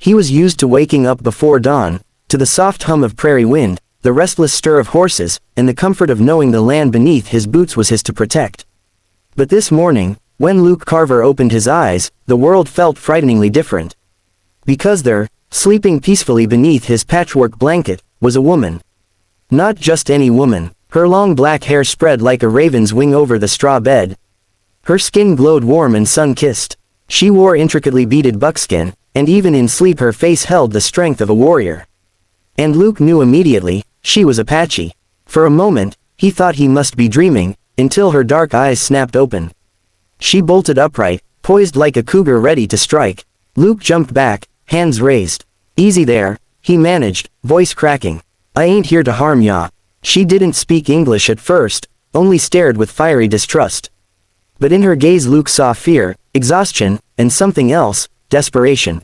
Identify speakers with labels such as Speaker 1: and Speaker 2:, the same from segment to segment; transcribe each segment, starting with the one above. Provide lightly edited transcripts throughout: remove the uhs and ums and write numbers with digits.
Speaker 1: He was used to waking up before dawn, to the soft hum of prairie wind, the restless stir of horses, and the comfort of knowing the land beneath his boots was his to protect. But this morning, when Luke Carver opened his eyes, the world felt frighteningly different. Because there, sleeping peacefully beneath his patchwork blanket, was a woman. Not just any woman. Her long black hair spread like a raven's wing over the straw bed. Her skin glowed warm and sun-kissed. She wore intricately beaded buckskin, and even in sleep her face held the strength of a warrior. And Luke knew immediately, she was Apache. For a moment, he thought he must be dreaming, until her dark eyes snapped open. She bolted upright, poised like a cougar ready to strike. Luke jumped back, hands raised. "Easy there," he managed, voice cracking. "I ain't here to harm ya." She didn't speak English at first, only stared with fiery distrust. But in her gaze Luke saw fear, exhaustion, and something else, desperation.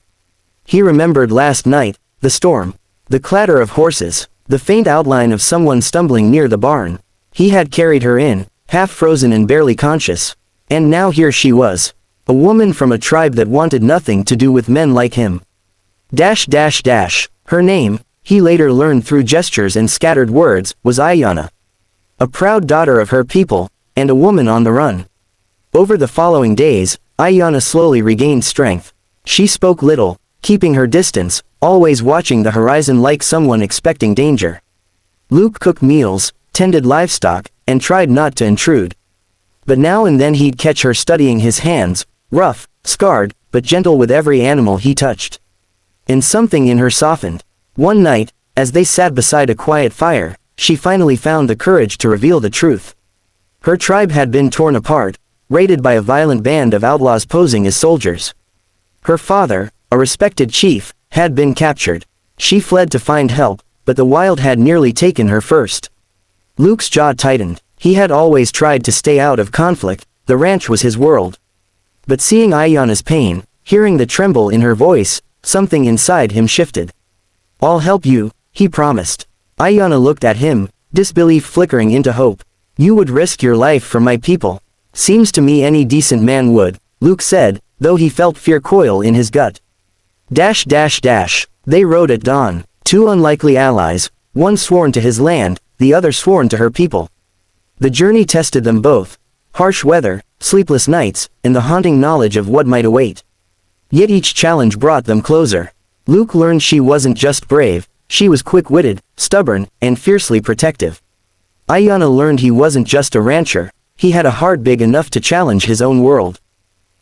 Speaker 1: He remembered last night, the storm, the clatter of horses, the faint outline of someone stumbling near the barn. He had carried her in, half frozen and barely conscious. And now here she was. A woman from a tribe that wanted nothing to do with men like him. Her name, he later learned through gestures and scattered words, was Aiyana. A proud daughter of her people, and a woman on the run. Over the following days, Aiyana slowly regained strength. She spoke little, keeping her distance, always watching the horizon like someone expecting danger. Luke cooked meals, tended livestock, and tried not to intrude. But now and then he'd catch her studying his hands, rough, scarred, but gentle with every animal he touched. And something in her softened. One night, as they sat beside a quiet fire, she finally found the courage to reveal the truth. Her tribe had been torn apart, raided by a violent band of outlaws posing as soldiers. Her father, a respected chief, had been captured. She fled to find help, but the wild had nearly taken her first. Luke's jaw tightened. He had always tried to stay out of conflict, the ranch was his world. But seeing Aiyana's pain, hearing the tremble in her voice, something inside him shifted. "I'll help you," he promised. Aiyana looked at him, disbelief flickering into hope. "You would risk your life for my people." "Seems to me any decent man would," Luke said, though he felt fear coil in his gut. They rode at dawn, two unlikely allies, one sworn to his land, the other sworn to her people. The journey tested them both. Harsh weather, sleepless nights, and the haunting knowledge of what might await. Yet each challenge brought them closer. Luke learned she wasn't just brave, she was quick-witted, stubborn, and fiercely protective. Aiyana learned he wasn't just a rancher, he had a heart big enough to challenge his own world.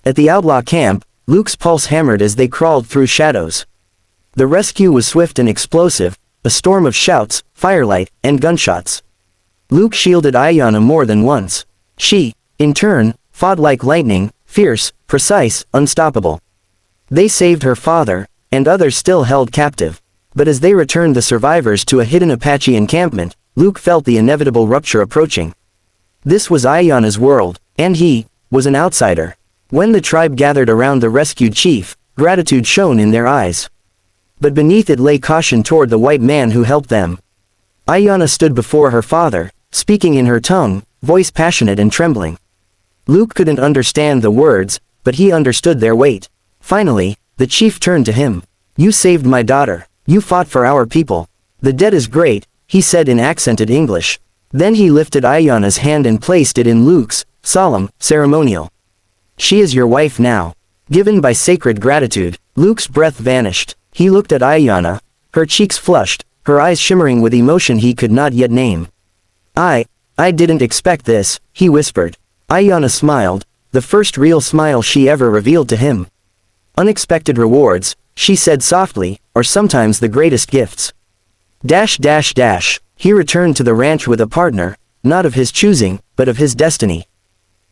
Speaker 1: At the outlaw camp, Luke's pulse hammered as they crawled through shadows. The rescue was swift and explosive, a storm of shouts, firelight, and gunshots. Luke shielded Aiyana more than once. She, in turn, fought like lightning, fierce, precise, unstoppable. They saved her father, and others still held captive. But as they returned the survivors to a hidden Apache encampment, Luke felt the inevitable rupture approaching. This was Aiyana's world, and he was an outsider. When the tribe gathered around the rescued chief, gratitude shone in their eyes. But beneath it lay caution toward the white man who helped them. Aiyana stood before her father, speaking in her tongue, voice passionate and trembling. Luke couldn't understand the words, but he understood their weight. Finally, the chief turned to him. "You saved my daughter. You fought for our people. The debt is great," he said in accented English. Then he lifted Aiyana's hand and placed it in Luke's, solemn, ceremonial. "She is your wife now." Given by sacred gratitude, Luke's breath vanished. He looked at Aiyana, her cheeks flushed, her eyes shimmering with emotion he could not yet name. I didn't expect this," he whispered. Aiyana smiled, the first real smile she ever revealed to him. "Unexpected rewards," she said softly, "are sometimes the greatest gifts." He returned to the ranch with a partner, not of his choosing, but of his destiny.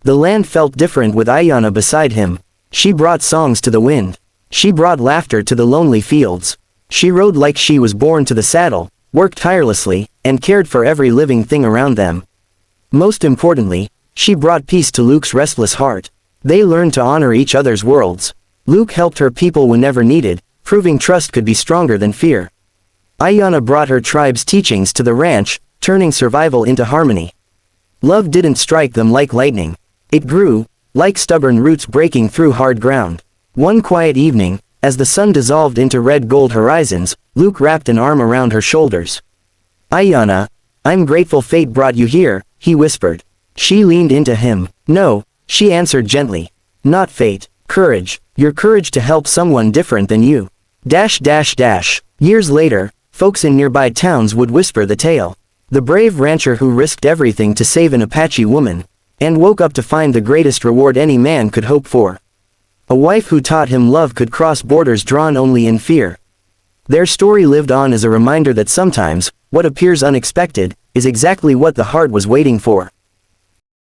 Speaker 1: The land felt different with Aiyana beside him. She brought songs to the wind. She brought laughter to the lonely fields. She rode like she was born to the saddle, worked tirelessly, and cared for every living thing around them. Most importantly, she brought peace to Luke's restless heart. They learned to honor each other's worlds. Luke helped her people whenever needed, proving trust could be stronger than fear. Aiyana brought her tribe's teachings to the ranch, turning survival into harmony. Love didn't strike them like lightning. It grew, like stubborn roots breaking through hard ground. One quiet evening, As the sun dissolved into red gold horizons, Luke wrapped an arm around her shoulders. Aiyana, I'm grateful fate brought you here, he whispered. She leaned into him. No, she answered gently. Not fate, courage, your courage to help someone different than you. Years later, folks in nearby towns would whisper the tale. The brave rancher who risked everything to save an Apache woman, and woke up to find the greatest reward any man could hope for. A wife who taught him love could cross borders drawn only in fear. Their story lived on as a reminder that sometimes, what appears unexpected, is exactly what the heart was waiting for.